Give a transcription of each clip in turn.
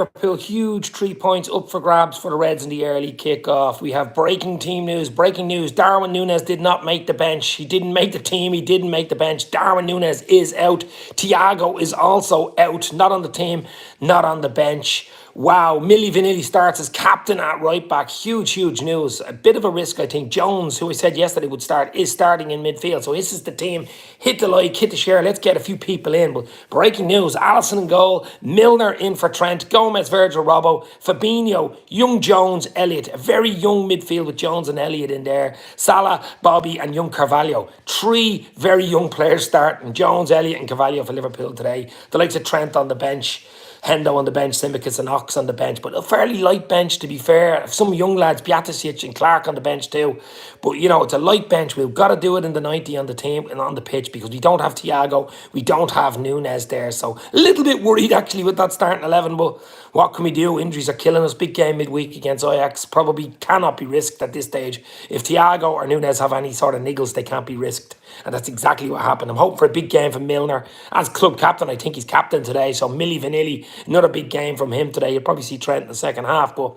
Liverpool, huge 3 points up for grabs for the Reds in the early kick-off. We have breaking team news. Breaking news. Darwin Nunez did not make the bench. He didn't make the team. He didn't make the bench. Darwin Nunez is out. Thiago is also out. Not on the team, not on the bench. Wow, Milli Vanilli starts as captain at right back. Huge, huge news. A bit of a risk, I think. Jones, who I said yesterday would start, is starting in midfield. So this is the team. Hit the like, hit the share. Let's get a few people in. But breaking news, Alisson in goal. Milner in for Trent. Gomez, Virgil, Robbo. Fabinho, young Jones, Elliott. A very young midfield with Jones and Elliott in there. Salah, Bobby and young Carvalho. Three very young players starting. Jones, Elliott and Carvalho for Liverpool today. The likes of Trent on the bench. Hendo on the bench, Simicus and Ox on the bench, but a fairly light bench to be fair. Some young lads, Bjaticic and Clark on the bench too. But you know, it's a light bench. We've got to do it in the 90 on the team and on the pitch because we don't have Thiago, we don't have Nunez there. So a little bit worried actually with that starting 11, but what can we do? Injuries are killing us. Big game midweek against Ajax probably cannot be risked at this stage. If Thiago or Nunez have any sort of niggles, they can't be risked. And that's exactly what happened. I'm hoping for a big game from Milner. As club captain, I think he's captain today. So Milli Vanilli, another big game from him today. You'll probably see Trent in the second half. But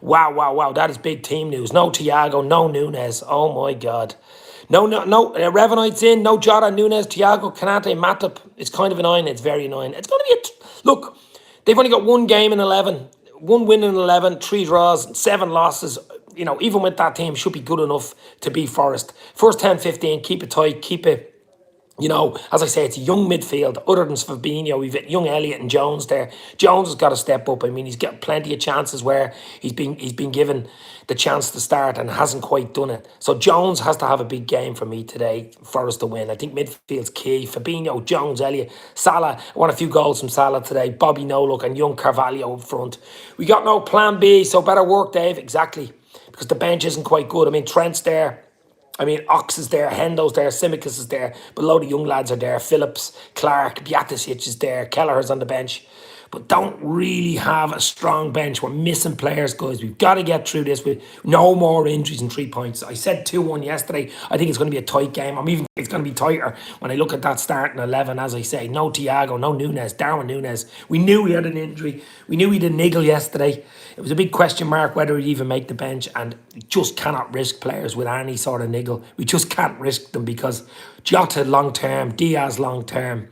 wow. That is big team news. No Thiago, no Nunez. Oh my God. No. Revanite's in. No Jota, Nunez, Thiago, Kanate, Matip. It's kind of annoying. It's very annoying. It's going to be look, they've only got one game in 11. One win in 11, 3 draws, 7 losses. You know, even with that team, should be good enough to beat Forest. First 10, 15, keep it tight, keep it, you know, as I say, it's a young midfield. Other than Fabinho, we've got young Elliott and Jones there. Jones has got to step up. I mean, he's got plenty of chances where he's been given the chance to start and hasn't quite done it. So Jones has to have a big game for me today for us to win. I think midfield's key. Fabinho, Jones, Elliott, Salah. I want a few goals from Salah today. Bobby No-Look and young Carvalho up front. We got no plan B, so better work, Dave. Exactly. Because the bench isn't quite good. I mean, Trent's there. I mean, Ox is there, Hendo's there, Simicus is there, but a load of young lads are there. Phillips, Clark, Bjaticic is there, Kelleher's on the bench. But don't really have a strong bench. We're missing players, guys. We've got to get through this with no more injuries and 3 points. I said 2-1 yesterday. I think it's going to be a tight game. It's going to be tighter when I look at that starting 11, as I say. No Thiago, no Nunez, Darwin Nunez. We knew he had an injury. We knew he had a niggle yesterday. It was a big question mark whether he'd even make the bench, and we just cannot risk players with any sort of niggle. We just can't risk them because Jota long term, Diaz long term,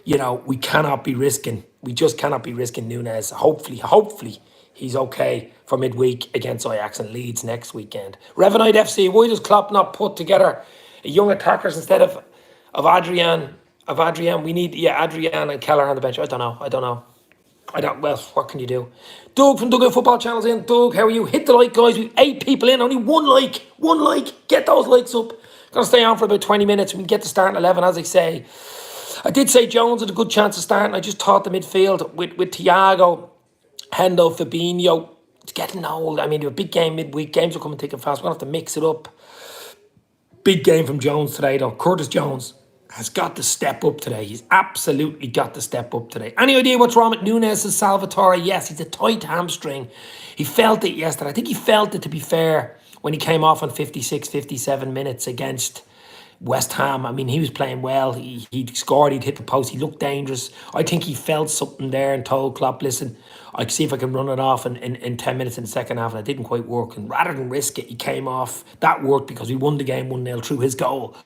you know, we cannot be risking. We just cannot be risking Nunez. Hopefully, he's okay for midweek against Ajax and Leeds next weekend. Revanite FC, why does Klopp not put together young attackers instead of Adrian? We need, Adrian and Keller on the bench. I don't know. Well, what can you do? Doug from Doug Football Channel's in. Doug, how are you? Hit the like, guys. We've 8 people in. Only one like. Get those likes up. Gonna stay on for about 20 minutes. We can get to starting 11, as I say. I did say Jones had a good chance of starting. I just thought the midfield with Thiago, Hendo, Fabinho, it's getting old. I mean, a big game midweek. Games are coming thick and fast. We're going to have to mix it up. Big game from Jones today, though. Curtis Jones has got to step up today. He's absolutely got to step up today. Any idea what's wrong with Nunez and Salvatore? Yes, he's a tight hamstring. He felt it yesterday. I think he felt it, to be fair, when he came off on 56, 57 minutes against West Ham. I mean, he was playing well. He'd scored, he'd hit the post, he looked dangerous. I think he felt something there and told Klopp, listen, I can see if I can run it off in 10 minutes in the second half, and it didn't quite work. And rather than risk it, he came off. That worked because we won the game 1-0 through his goal.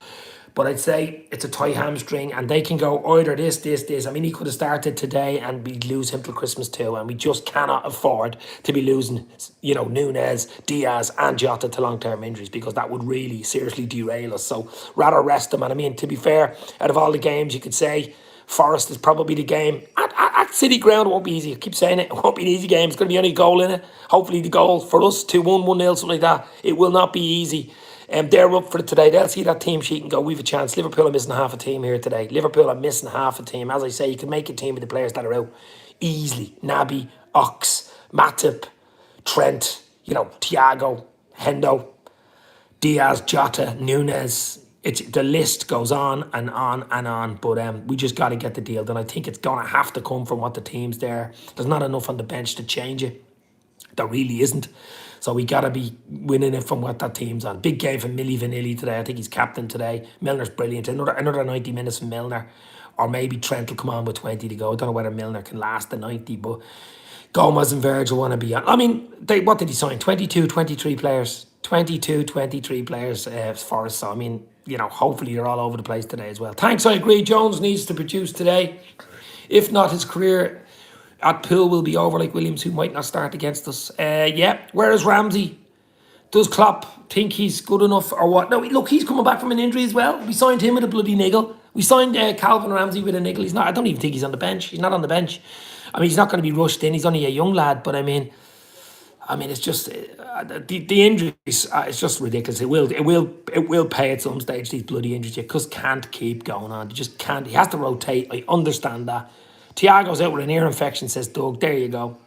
But I'd say it's a tight hamstring, and they can go either this. I mean, he could have started today and we'd lose him till Christmas too, and we just cannot afford to be losing, you know, Nunez, Diaz and Jota to long-term injuries, because that would really seriously derail us. So rather rest them. And I mean, to be fair, out of all the games, you could say Forest is probably the game. At cityground, it won't be easy. I keep saying it. It won't be an easy game. It's going to be only a goal in it. Hopefully the goal for us, 2-1, 1-0, something like that. It will not be easy. They're up for it today. They'll see that team sheet and go, we've a chance. Liverpool are missing half a team here today. Liverpool are missing half a team. As I say, you can make a team with the players that are out easily. Naby, Ox, Matip, Trent, you know, Thiago, Hendo, Diaz, Jota, Nunez. The list goes on and on and on. But we just got to get the deal done. I think it's going to have to come from what the team's there. There's not enough on the bench to change it. There really isn't. So we got to be winning it from what that team's on. Big game from Milli Vanilli today. I think he's captain today. Milner's brilliant. Another 90 minutes from Milner. Or maybe Trent will come on with 20 to go. I don't know whether Milner can last the 90, but Gomez and Virgil want to be on. I mean, what did he sign? 22, 23 players. 22, 23 players for us. So, I mean, hopefully you're all over the place today as well. Thanks, I agree. Jones needs to produce today. If not, his career at Pool will be over like Williams, who might not start against us. Yeah, where is Ramsey? Does Klopp think he's good enough or what? No, look, he's coming back from an injury as well. We signed him with a bloody niggle. We signed Calvin Ramsey with a niggle. He's not. I don't even think he's on the bench. He's not on the bench. I mean, he's not going to be rushed in. He's only a young lad, but I mean, it's just the injuries. It's just ridiculous. It will pay at some stage. These bloody injuries, you just can't keep going on. You just can't. He has to rotate. I understand that. Thiago's out with an ear infection. Says Doug. There you go.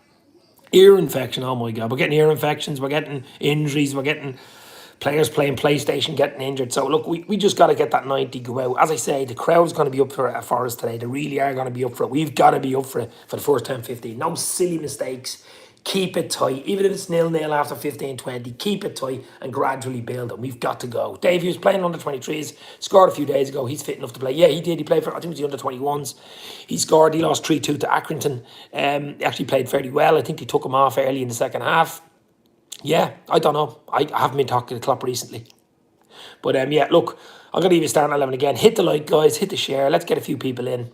Ear infection. Oh my God, we're getting ear infections. We're getting injuries. We're getting players playing PlayStation getting injured. So look, we just got to get that 90 go out. As I say, the crowd's going to be up for us today. They really are going to be up for it. We've got to be up for it for the first 10, 15. No silly mistakes. Keep it tight. Even if it's 0-0 after 15, 20, keep it tight and gradually build it. We've got to go. Dave, he was playing under 23s, scored a few days ago. He's fit enough to play. Yeah, he did. He played for, I think it was the under 21s. He scored. He lost 3-2 to Accrington. He actually played fairly well. I think they took him off early in the second half. Yeah, I don't know. I haven't been talking to Klopp recently. But yeah, look, I'm going to leave you starting 11 again. Hit the like, guys. Hit the share. Let's get a few people in.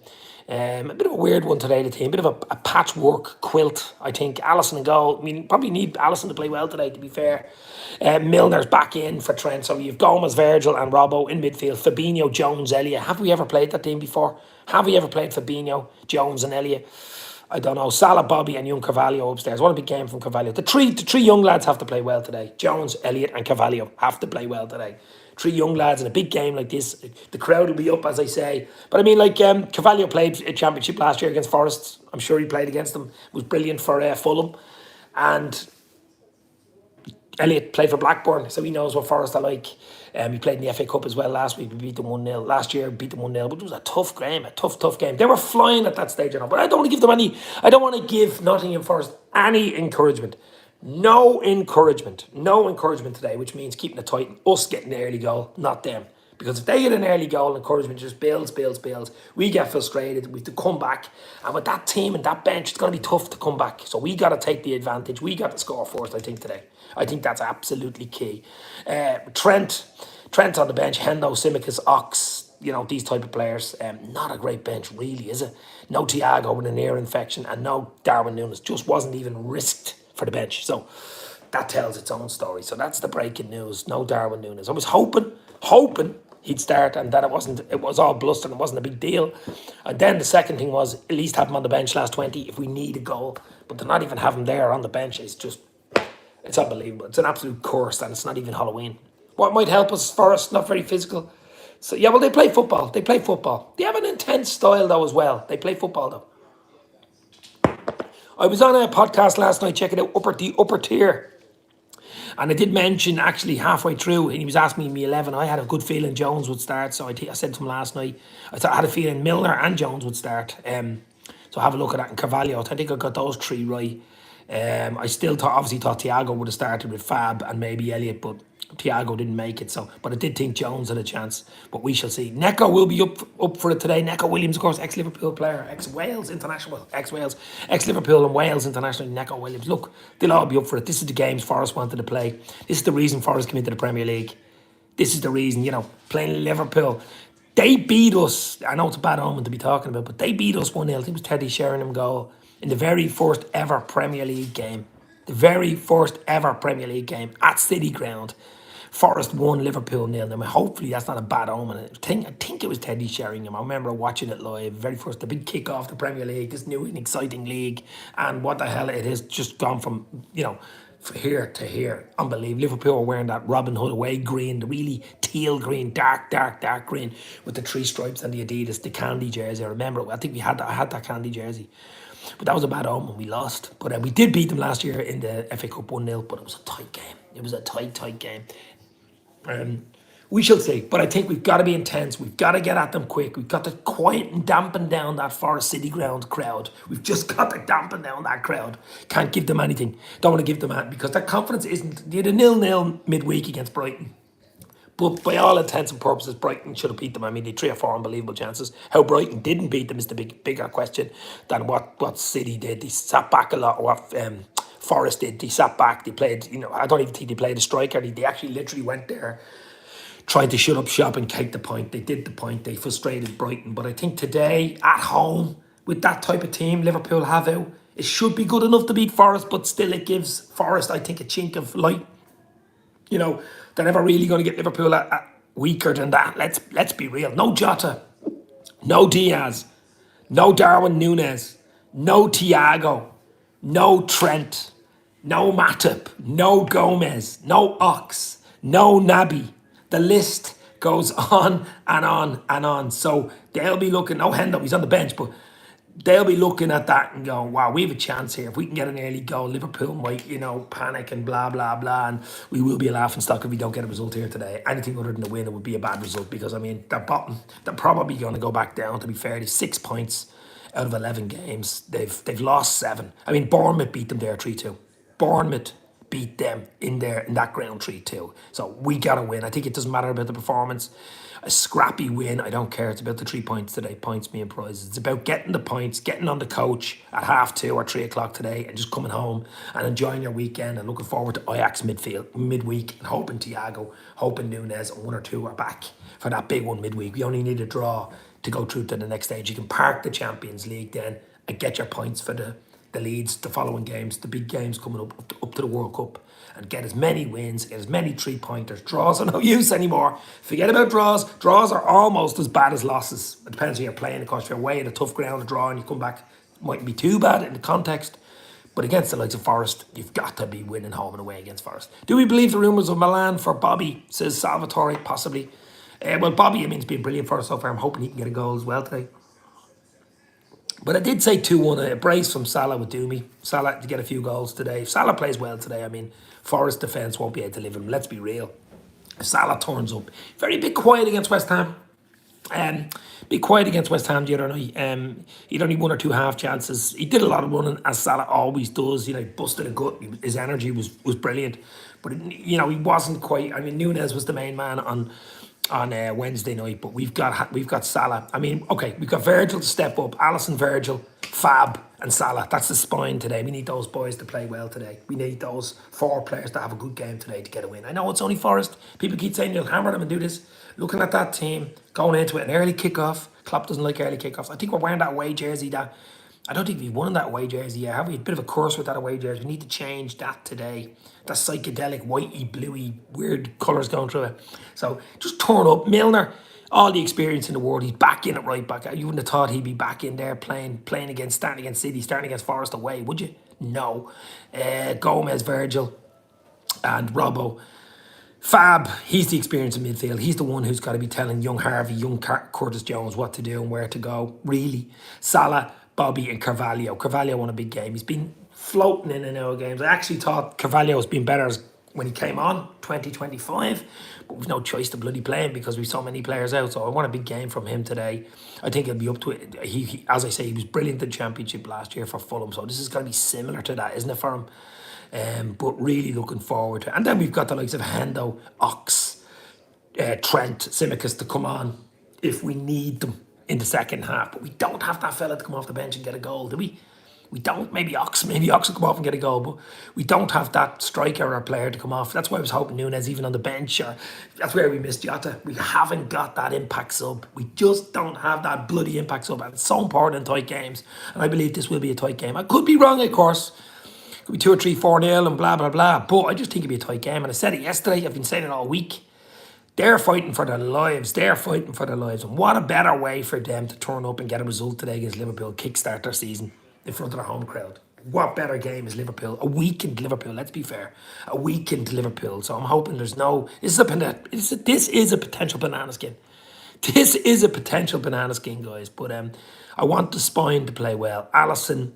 A bit of a weird one today, the team. A bit of a patchwork quilt, I think. Alisson and goal. I mean, probably need Alisson to play well today, to be fair. Milner's back in for Trent. So you've Gomez, Virgil and Robbo in midfield. Fabinho, Jones, Elliott. Have we ever played that team before? Have we ever played Fabinho, Jones and Elliott? I don't know. Salah, Bobby and young Carvalho upstairs. What a big game from Carvalho. The three young lads have to play well today. Jones, Elliott and Carvalho have to play well today. 3 young lads in a big game like this. The crowd will be up, as I say. But I mean, like, Carvalho played a championship last year against Forest. I'm sure he played against them. It was brilliant for Fulham. And Elliott played for Blackburn, so he knows what Forest are like. He played in the FA Cup as well last week. We beat them 1-0. Last year, beat them 1-0. But it was a tough game, a tough game. They were flying at that stage, but I don't want to give them any. I don't want to give Nottingham Forest any encouragement. No encouragement today, which means keeping it tight. Us getting the early goal, not them. Because if they get an early goal, encouragement just builds. We get frustrated. We have to come back. And with that team and that bench, it's going to be tough to come back. So we got to take the advantage. We got to score first, I think, today. I think that's absolutely key. Trent's on the bench. Hendo, Simicus, Ox, these type of players. Not a great bench, really, is it? No Thiago with an ear infection and no Darwin Nunez. Just wasn't even risked for the bench. So that tells its own story. So that's the breaking news. No Darwin Nunez. I was hoping he'd start and that it was all bluster and it wasn't a big deal. And then the second thing was at least have him on the bench last 20 if we need a goal. But to not even have him there on the bench is just, it's unbelievable. It's an absolute curse and it's not even Halloween. What might help us, Forest, not very physical. So yeah, well, they play football. They have an intense style though as well. They play football though. I was on a podcast last night checking out the upper tier. And I did mention actually halfway through, and he was asking me 11. I had a good feeling Jones would start, so I said to him last night, I had a feeling Milner and Jones would start. So have a look at that in Carvalho. I think I got those 3 right. I still obviously thought Thiago would have started with Fab and maybe Elliott, but Thiago didn't make it. But I did think Jones had a chance. But we shall see. Neco will be up for it today. Neco Williams, of course, ex-Liverpool player, ex-Wales international, ex-Wales, ex-Liverpool and Wales international. Neco Williams. Look, they'll all be up for it. This is the games Forest wanted to play. This is the reason Forest came into the Premier League. This is the reason, playing Liverpool. They beat us. I know it's a bad omen to be talking about, but they beat us 1-0. I think it was Teddy Sheringham goal in the very first ever Premier League game. The very first ever Premier League game at cityground. Forest won, Liverpool 0. Now, hopefully that's not a bad omen. I think it was Teddy Sheringham. I remember watching it live. Very first, the big kick off the Premier League, this new and exciting league. And what the hell, it has just gone from, from here to here. Unbelievable. Liverpool were wearing that Robin Hood away green, the really teal green, dark green with the 3 stripes and the Adidas, the candy jersey. I remember it. I think I had that candy jersey. But that was a bad omen. We lost. But we did beat them last year in the FA Cup 1-0. But it was a tight game. It was a tight game. We shall see. But I think we've got to be intense. We've got to get at them quick. We've got to quiet and dampen down that Forest City Ground crowd. We've just got to dampen down that crowd. Can't give them anything. Don't want to give them that because their confidence isn't. They had a 0-0 midweek against Brighton. But by all intents and purposes, Brighton should have beat them. I mean, they 3 or 4 unbelievable chances. How Brighton didn't beat them is the bigger question than what City did. They sat back a lot. What Forest did. They sat back. They played. I don't even think they played a striker. They actually literally went there trying to shut up shop and take the point. They did the point. They frustrated Brighton. But I think today, at home, with that type of team Liverpool have out, it should be good enough to beat Forest, but still it gives Forest, I think, a chink of light. They're never really going to get Liverpool weaker than that. Let's be real. No Jota, no Diaz, no Darwin Nunez, no Thiago, no Trent, no Matip, no Gomez, no Ox, no Naby. The list goes on and on and on. So they'll be looking, no Hendo, he's on the bench, but they'll be looking at that and going, wow, we have a chance here. If we can get an early goal, Liverpool might, panic and blah, blah, blah. And we will be a laughing stock if we don't get a result here today. Anything other than a win, it would be a bad result because, I mean, they're bottom. They're probably going to go back down, to be fair. They've 6 points out of 11 games. They've lost 7. I mean, Bournemouth beat them there 3-2. Bournemouth beat them in that ground 3-2. So we got to win. I think it doesn't matter about the performance. A scrappy win, I don't care. It's about the 3 points today, points me and prizes. It's about getting the points, getting on the coach at 2:30 or 3 o'clock today and just coming home and enjoying your weekend and looking forward to Ajax midweek and hoping Thiago, hoping Nunez and 1 or 2 are back for that big one midweek. We only need a draw to go through to the next stage. You can park the Champions League then and get your points for the leads, the following games, the big games coming up to the World Cup, and get as many wins, get as many 3-pointers. Draws are no use anymore. Forget about draws. Draws are almost as bad as losses. It depends who you're playing. Of course, if you're away in a tough ground, a draw, and you come back, it mightn't be too bad in the context. But against the likes of Forest, you've got to be winning home and away against Forest. Do we believe the rumours of Milan for Bobby, says Salvatore, possibly? Well, Bobby, I mean, it's been brilliant for us so far. I'm hoping he can get a goal as well today. But I did say 2-1, a brace from Salah would do me. Salah to get a few goals today. If Salah plays well today, I mean, Forest defence won't be able to live him. Let's be real. If Salah turns up, very bit quiet against West Ham. Be quiet against West Ham the other night. He'd only 1 or 2 half chances. He did a lot of running, as Salah always does. He busted a gut. His energy was brilliant. But, he wasn't quite... I mean, Nunez was the main man on Wednesday night, but we've got Salah. I mean, okay, we've got Virgil to step up. Alisson, Virgil, Fab and Salah. That's the spine today. We need those boys to play well today. We need those 4 players to have a good game today to get a win. I know it's only Forest. People keep saying you'll hammer them and do this. Looking at that team, going into it, an early kickoff. Klopp doesn't like early kickoffs. I think we're wearing that away jersey that... I don't think we've won that away jersey yet, have we? A bit of a curse with that away jersey. We need to change that today. That psychedelic, whitey, bluey, weird colours going through it. So just turn up. Milner, all the experience in the world. He's back in at right back. You wouldn't have thought he'd be back in there starting against City, starting against Forest away, would you? No. Gomez, Virgil and Robbo. Fab, he's the experience in midfield. He's the one who's got to be telling young Harvey, young Curtis Jones what to do and where to go, really. Salah, Bobby and Carvalho. Carvalho won a big game. He's been floating in and out of games. I actually thought Carvalho has been better when he came on, 2025, but we've no choice to bloody play him because we've so many players out. So I want a big game from him today. I think he'll be up to it. He as I say, he was brilliant in the Championship last year for Fulham. So this is going to be similar to that, isn't it, for him? But really looking forward to it. And then we've got the likes of Hendo, Ox, Trent, Tsimikas to come on if we need them in the second half. But we don't have that fella to come off the bench and get a goal, do we? We don't. Maybe Ox will come off and get a goal, but we don't have that striker or player to come off. That's why I was hoping Nunez even on the bench, or that's where we missed Jota. We haven't got that impact sub. We just don't have that bloody impact sub, and it's so important in tight games. And I believe this will be a tight game. I could be wrong, of course. It could be 2 or 3, 4-0 and blah, blah, blah. But I just think it'd be a tight game. And I said it yesterday. I've been saying it all week. They're fighting for their lives. They're fighting for their lives. And what a better way for them to turn up and get a result today against Liverpool, kickstart their season in front of their home crowd. What better game is Liverpool? A weakened Liverpool, let's be fair. A weakened Liverpool. So I'm hoping there's no... This is a potential banana skin. This is a potential banana skin, guys. But I want the spine to play well. Alisson,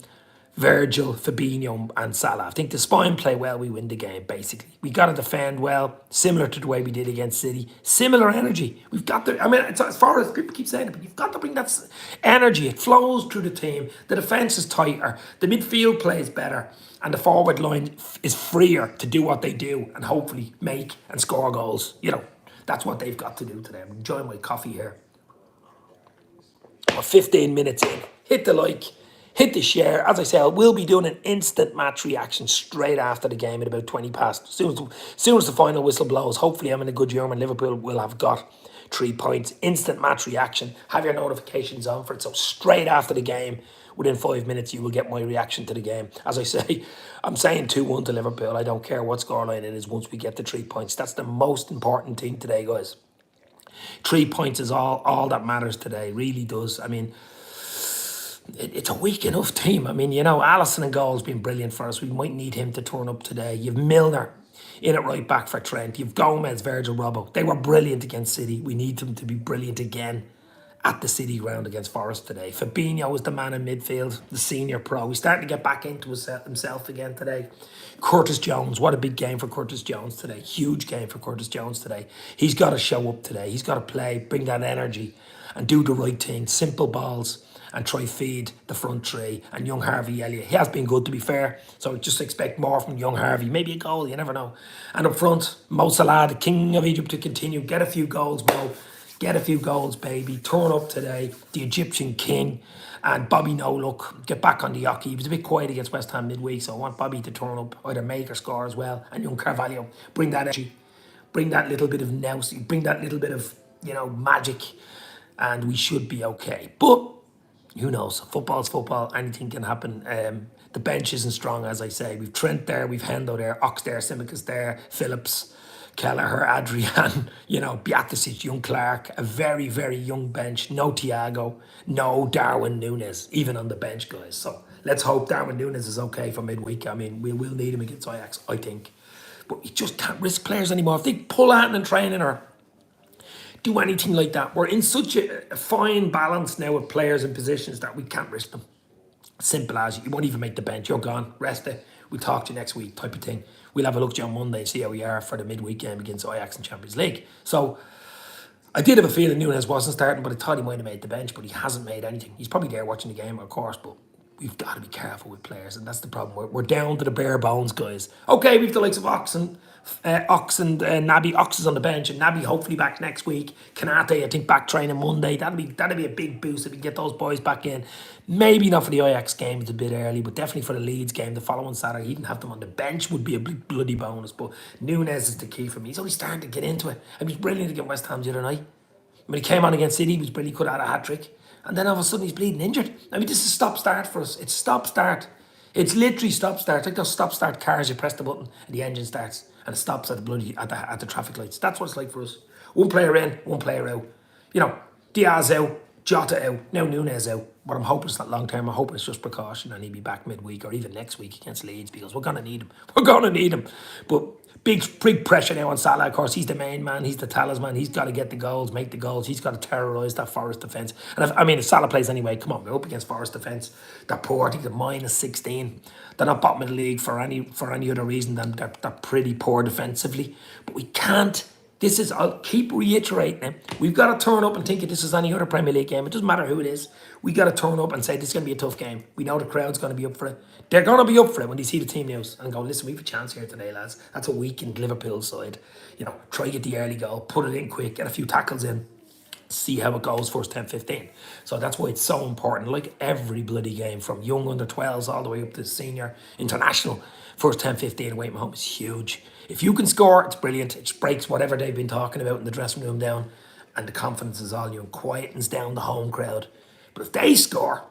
Virgil, Fabinho and Salah. I think the spine play well, we win the game, basically. We got to defend well, similar to the way we did against City. Similar energy. We've got to, I mean, it's, as far as people keep saying it, but you've got to bring that energy. It flows through the team. The defence is tighter. The midfield plays better. And the forward line is freer to do what they do and hopefully make and score goals. That's what they've got to do today. I'm enjoying my coffee here. We're 15 minutes in. Hit the like, hit the share. As I say, I will be doing an instant match reaction straight after the game at about 20 past. Soon as the final whistle blows, hopefully I'm in a good German. Liverpool will have got 3 points. Instant match reaction. Have your notifications on for it. So straight after the game, within 5 minutes, you will get my reaction to the game. As I say, I'm saying 2-1 to Liverpool. I don't care what scoreline it is once we get the 3 points. That's the most important thing today, guys. 3 points is all that matters today. Really does. I mean, it's a weak enough team. I mean, you know, Alisson and goal's been brilliant for us. We might need him to turn up today. You've Milner in at right back for Trent. You've Gomez, Virgil, Robbo. They were brilliant against City. We need them to be brilliant again at the City ground against Forest today. Fabinho was the man in midfield, the senior pro. He's starting to get back into himself again today. Curtis Jones, what a big game for Curtis Jones today. Huge game for Curtis Jones today. He's got to show up today. He's got to play, bring that energy and do the right thing. Simple balls and try feed the front three. And young Harvey Elliott, he has been good to be fair. So just expect more from young Harvey. Maybe a goal, you never know. And up front, Mo Salah, the king of Egypt, to continue. Get a few goals, Mo. Get a few goals, baby. Turn up today. The Egyptian king. And Bobby No Look, get back on the yockey. He was a bit quiet against West Ham midweek, so I want Bobby to turn up, either make or score as well. And young Carvalho, bring that energy. Bring that little bit of nous. Bring that little bit of, you know, magic. And we should be okay. But who knows? Football's football. Anything can happen. The bench isn't strong, as I say. We've Trent there, we've Hendo there, Ox there, Simicas there, Phillips, Kelleher, Adrian, you know, Beaticic, young Clark, a very, very young bench. No Thiago, no Darwin Nunez, even on the bench, guys. So let's hope Darwin Nunez is okay for midweek. I mean, we will need him against Ajax, I think. But you just can't risk players anymore. If they pull out in training or do anything like that, we're in such a fine balance now with players and positions that we can't risk them. Simple as. You won't even make the bench. You're gone. Rest it. We'll talk to you next week type of thing. We'll have a look to you on Monday and see how we are for the midweek game against Ajax in Champions League. So I did have a feeling Nunez wasn't starting, but I thought he might have made the bench, but he hasn't made anything. He's probably there watching the game, of course, but we've got to be careful with players, and that's the problem. We're down to the bare bones, guys. Okay, we've the likes of Ox and Naby. Ox is on the bench, and Naby hopefully back next week. Kanate, I think, back training Monday. That'll be a big boost if we can get those boys back in. Maybe not for the Ajax game, it's a bit early, but definitely for the Leeds game the following Saturday. Even have them on the bench would be a bloody bonus. But Nunez is the key for me. He's only starting to get into it. He was brilliant against West Ham the other night. When he came on against City, he was brilliant. Could have had a hat trick. And then all of a sudden he's bleeding injured. I mean, this is stop-start for us. It's stop-start. It's literally stop-start. Like those stop-start cars, you press the button and the engine starts and it stops at the traffic lights. That's what it's like for us. One player in, one player out. You know, Diaz out, Jota out, now Nunez out. What I'm hoping is not long-term. I'm hoping it's just precaution and he'll be back midweek or even next week against Leeds because we're going to need him. We're going to need him. But big pressure now on Salah. Of course, he's the main man. He's the talisman. He's got to get the goals, make the goals. He's got to terrorise that Forest defence. And if Salah plays anyway, come on, we're up against Forest defence. They're poor. I think they're -16. They're not bottom of the league for any other reason than they're pretty poor defensively. But we can't. I'll keep reiterating it. We've got to turn up and think if this is any other Premier League game. It doesn't matter who it is. We got to turn up and say this is going to be a tough game. We know the crowd's going to be up for it. They're going to be up for it when they see the team news and go, listen, we have a chance here today, lads. That's a weakened Liverpool side. You know, try get the early goal, put it in quick, get a few tackles in, see how it goes first 10, 15. So that's why it's so important. Like every bloody game from young under 12s all the way up to senior international, first 10, 15 away from home is huge. If you can score, it's brilliant. It just breaks whatever they've been talking about in the dressing room down and the confidence is all you and quietens down the home crowd. But if they score,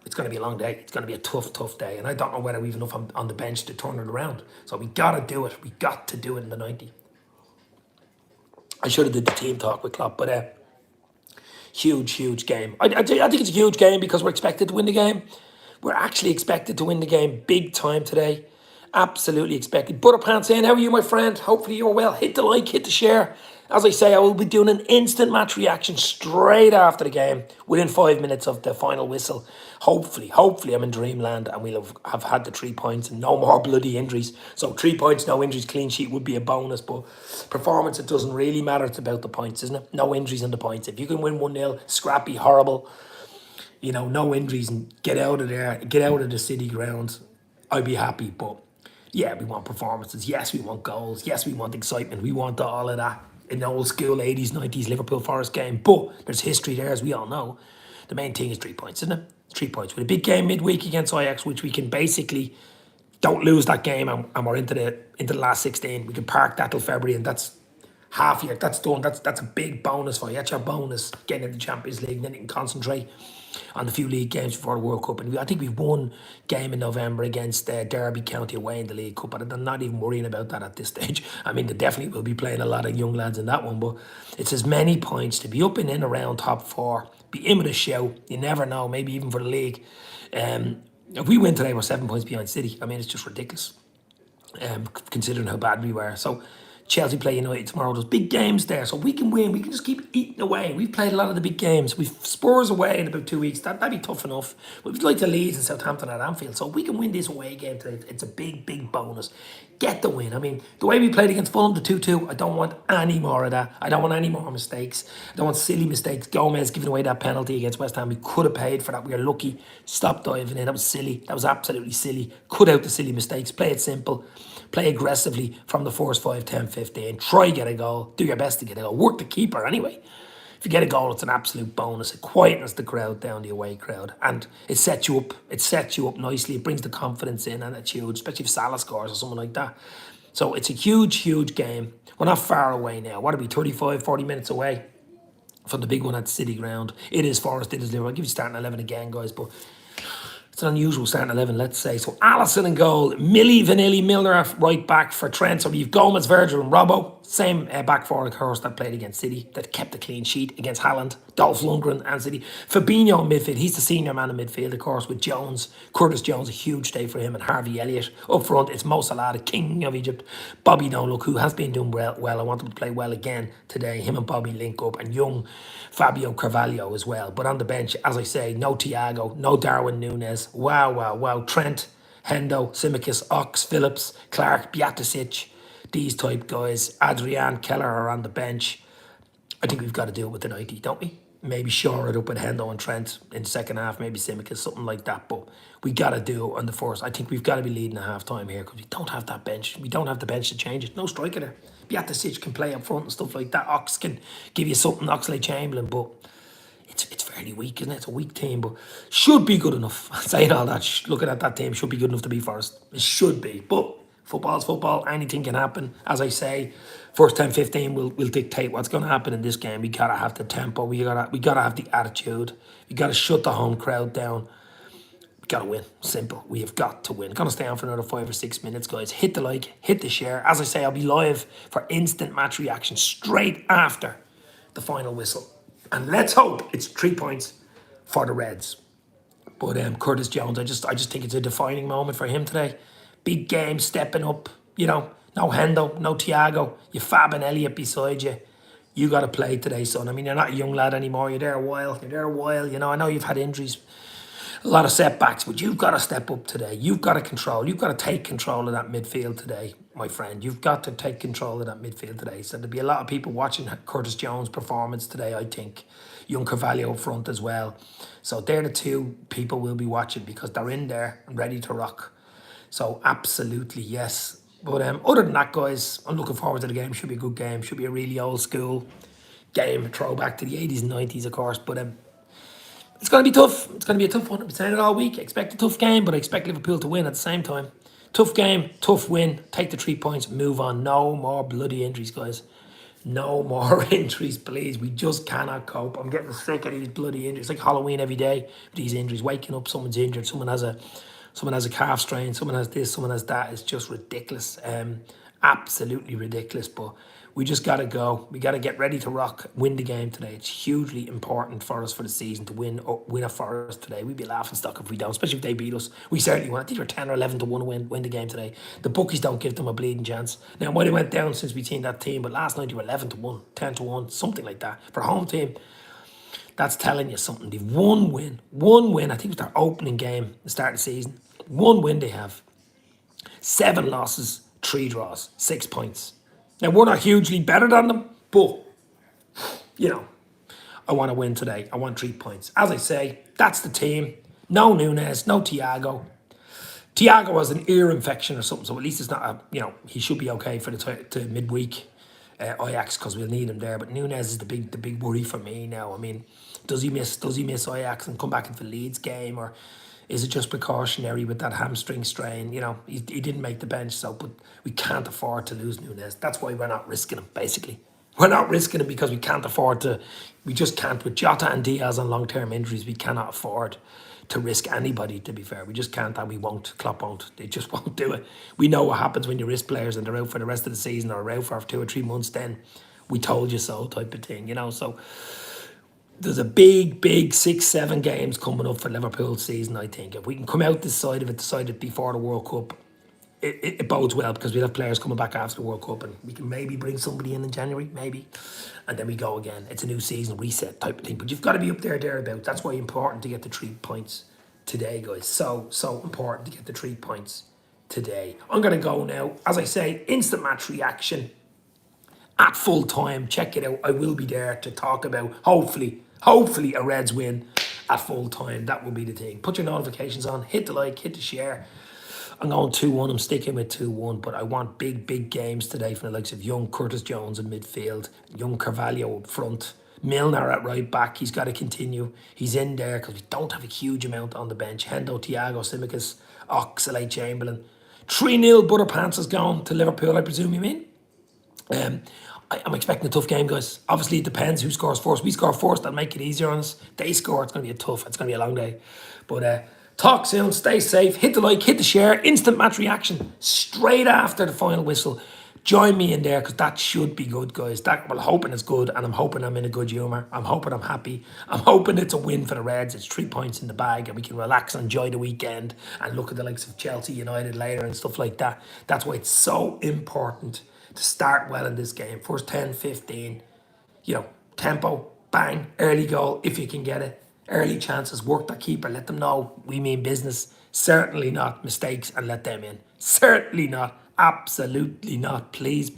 it's going to be a long day. It's going to be a tough day. And I don't know whether we've enough on the bench to turn it around. So we got to do it. We got to do it in the 90. I should have did the team talk with Klopp, but huge game. I think it's a huge game because we're expected to win the game. We're actually expected to win the game big time today. Absolutely expected. Butter Pants saying, how are you, my friend? Hopefully you're well. Hit the like, hit the share. As I say, I will be doing an instant match reaction straight after the game, within 5 minutes of the final whistle. Hopefully I'm in dreamland and we'll have had the 3 points and no more bloody injuries. So 3 points, no injuries, clean sheet would be a bonus. But performance, it doesn't really matter. It's about the points, isn't it? No injuries on the points. If you can win 1-0, scrappy, horrible, you know, no injuries and get out of there, get out of the city ground, I'd be happy. But yeah, we want performances. Yes, we want goals. Yes, we want excitement. We want all of that. in the old school 80s, 90s Liverpool Forest game. But there's history there, as we all know. The main thing is 3 points, isn't it? 3 points. With a big game midweek against Ajax, which we can basically don't lose that game and we're into the last 16. We can park that till February and that's half year. That's done. That's a big bonus for you. That's your bonus getting into the Champions League. And then you can concentrate on the few league games before the World Cup. And I think we've won game in November against Derby County away in the League Cup. But I'm not even worrying about that at this stage. I mean, they definitely will be playing a lot of young lads in that one. But it's as many points to be up and in around top four, be in with a shout. You never know, maybe even for the league. If we win today, we're 7 points behind City. I mean, it's just ridiculous, considering how bad we were. So Chelsea play United tomorrow. There's big games there, so we can win. We can just keep eating away. We've played a lot of the big games. We've Spurs away in about 2 weeks. That'd be tough enough. But we'd like to Leeds and Southampton at Anfield. So if we can win this away game today, it's a big, big bonus. Get the win. I mean, the way we played against Fulham, the 2-2, I don't want any more of that. I don't want any more mistakes. I don't want silly mistakes. Gomez giving away that penalty against West Ham. We could have paid for that. We were lucky. Stop diving in. That was silly. That was absolutely silly. Cut out the silly mistakes. Play it simple. Play aggressively from the first 5, 10, 15. Try get a goal. Do your best to get a goal. Work the keeper anyway. If you get a goal, it's an absolute bonus. It quietens the crowd down, the away crowd, and it sets you up. It sets you up nicely. It brings the confidence in, and it's huge, especially if Salah scores or something like that. So it's a huge, huge game. We're not far away now. What are we, 35, 40 minutes away from the big one at cityground? It is Forest, it is Liverpool. I'll give you starting 11 again, guys, but it's an unusual starting 11, let's say. So Alisson in goal, Millie Vanilli, Milner right back for Trent. So we've Gomez, Virgil and Robbo. Same back four, of course, that played against City, that kept a clean sheet against Haaland, Dolph Lundgren and City. Fabinho in midfield, he's the senior man in midfield, of course, with Jones. Curtis Jones, a huge day for him, and Harvey Elliott. Up front, it's Mo Salah, the king of Egypt. Bobby Nolan, who has been doing well. I want him to play well again today. Him and Bobby link up, and young Fabio Carvalho as well. But on the bench, as I say, no Thiago, no Darwin Nunez. Wow. Trent, Hendo, Simicus, Ox, Phillips, Clark, Bjaticic, these type guys. Adrian, Keller are on the bench. I think we've got to do it with the 90, don't we? Maybe shore it up with Hendo and Trent in the second half, maybe Simicus, something like that. But we got to do it on the first. I think we've got to be leading at half time here because we don't have that bench. We don't have the bench to change it. No striker there. Bjaticic can play up front and stuff like that. Ox can give you something, Oxlade-Chamberlain, but it's fairly weak, isn't it? It's a weak team, but should be good enough. Saying all that, looking at that team, should be good enough to be Forest. It should be, but football's football. Anything can happen. As I say, first 10, 15 will dictate what's going to happen in this game. We gotta have the tempo. We gotta have the attitude. We gotta shut the home crowd down. We gotta win. Simple. We have got to win. Gonna stay on for another 5 or 6 minutes, guys. Hit the like, hit the share. As I say, I'll be live for instant match reaction straight after the final whistle. And let's hope it's 3 points for the Reds. But Curtis Jones, I just think it's a defining moment for him today. Big game, stepping up, no Hendo, no Thiago, you Fab and Elliott beside you. You got to play today, son. I mean, you're not a young lad anymore. You're there a while. I know you've had injuries, a lot of setbacks, but you've got to step up today. You've got to control. You've got to take control of that midfield today, my friend. You've got to take control of that midfield today. So there'll be a lot of people watching Curtis Jones' performance today, I think. Young Carvalho up front as well. So they're the two people we'll be watching because they're in there and ready to rock. So absolutely, yes. But other than that, guys, I'm looking forward to the game. Should be a good game. Should be a really old school game. Throwback to the 80s and 90s, of course. But it's going to be tough. It's going to be a tough one. I've been saying it all week. I expect a tough game, but I expect Liverpool to win at the same time. Tough game, tough win. Take the 3 points, move on. No more bloody injuries, guys. No more injuries, please. We just cannot cope. I'm getting sick of these bloody injuries. It's like Halloween every day. These injuries, waking up, someone's injured. Someone has a calf strain. Someone has this. Someone has that. It's just ridiculous. Absolutely ridiculous. But we just got to go. We got to get ready to rock. Win the game today. It's hugely important for us for the season to win a Forest today. We'd be laughing stock if we don't, especially if they beat us. We certainly won't. I think we're 10 or 11 to 1 to win the game today. The bookies don't give them a bleeding chance. Now, why they went down since we've seen that team, but last night they were 11 to 1, 10 to 1, something like that. For a home team, that's telling you something. They've one win. I think it's their opening game, the start of the season. One win they have. 7 losses, 3 draws, 6 points. Now, we're not hugely better than them, but, I want to win today. I want 3 points. As I say, that's the team. No Nunez, no Thiago. Thiago has an ear infection or something, so at least it's not he should be okay for the midweek. Ajax because we'll need him there. But Nunez is the big worry for me now. I mean, does he miss Ajax and come back into the Leeds game, or is it just precautionary with that hamstring strain? He didn't make the bench, but we can't afford to lose Nunez. That's why we're not risking him, basically. We're not risking it because we can't afford to. We just can't. With Jota and Diaz on long-term injuries, we cannot afford to risk anybody, to be fair. We just can't, and we won't. Klopp won't. They just won't do it. We know what happens when you risk players and they're out for the rest of the season or out for 2 or 3 months. Then we told you so type of thing. So there's a big 6-7 games coming up for Liverpool season, I think. If we can come out this side of it, decided before the World Cup, it bodes well because we'll have players coming back after the World Cup and we can maybe bring somebody in January, maybe. And then we go again. It's a new season, reset type of thing. But you've got to be up thereabouts. That's why it's important to get the 3 points today, guys. So important to get the 3 points today. I'm going to go now. As I say, instant match reaction at full time. Check it out. I will be there to talk about, hopefully a Reds win at full time. That will be the thing. Put your notifications on. Hit the like, hit the share. I'm going 2-1. I'm sticking with 2-1, but I want big games today from the likes of young Curtis Jones in midfield, young Carvalho up front, Milner at right back. He's got to continue. He's in there because we don't have a huge amount on the bench. Hendo, Thiago, Simicas, Oxlade-Chamberlain. 3-0 Butter Pants is going to Liverpool, I presume you mean? I'm expecting a tough game, guys. Obviously, it depends who scores first. We score first, that'll make it easier on us. They score, it's going to be it's going to be a long day. But talk soon, stay safe, hit the like, hit the share, instant match reaction straight after the final whistle. Join me in there because that should be good, guys. I'm hoping it's good, and I'm hoping I'm in a good humour. I'm hoping I'm happy. I'm hoping it's a win for the Reds. It's 3 points in the bag and we can relax and enjoy the weekend and look at the likes of Chelsea United later and stuff like that. That's why it's so important to start well in this game. First 10, 15, tempo, bang, early goal if you can get it. Early chances, work that keeper, let them know we mean business. Certainly not mistakes and let them in. Certainly not. Absolutely not. Please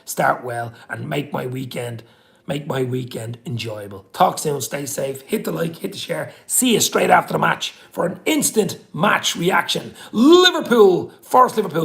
start well and make my weekend enjoyable. Talk soon, stay safe, hit the like, hit the share. See you straight after the match for an instant match reaction. Liverpool, first Liverpool